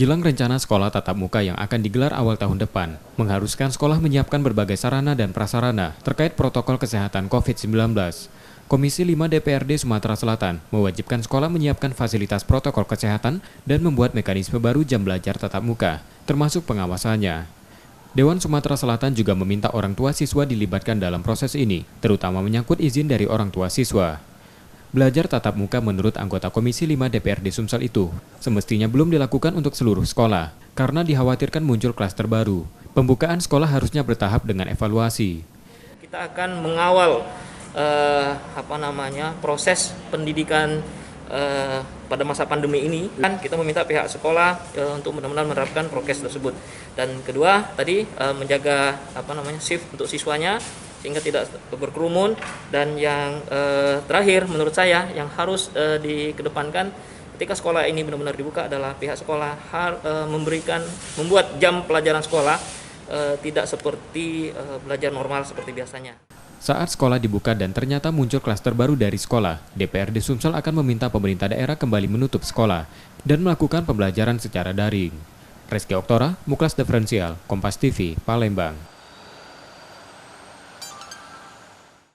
Jelang rencana sekolah tatap muka yang akan digelar awal tahun depan, mengharuskan sekolah menyiapkan berbagai sarana dan prasarana terkait protokol kesehatan COVID-19. Komisi 5 DPRD Sumatera Selatan mewajibkan sekolah menyiapkan fasilitas protokol kesehatan dan membuat mekanisme baru jam belajar tatap muka, termasuk pengawasannya. Dewan Sumatera Selatan juga meminta orang tua siswa dilibatkan dalam proses ini, terutama menyangkut izin dari orang tua siswa. Belajar tatap muka menurut anggota Komisi 5 DPRD Sumsel itu semestinya belum dilakukan untuk seluruh sekolah karena dikhawatirkan muncul klaster baru. Pembukaan sekolah harusnya bertahap dengan evaluasi. Kita akan mengawal proses pendidikan pada masa pandemi ini. Kan kita meminta pihak sekolah untuk benar-benar menerapkan prokes tersebut. Dan kedua tadi menjaga shift untuk siswanya sehingga tidak berkerumun, dan yang terakhir menurut saya yang harus dikedepankan ketika sekolah ini benar-benar dibuka adalah pihak sekolah membuat jam pelajaran sekolah tidak seperti belajar normal seperti biasanya. Saat sekolah dibuka dan ternyata muncul klaster baru dari sekolah, DPRD Sumsel akan meminta pemerintah daerah kembali menutup sekolah dan melakukan pembelajaran secara daring. Reski Oktora, Muklas Diferensial, Kompas TV, Palembang.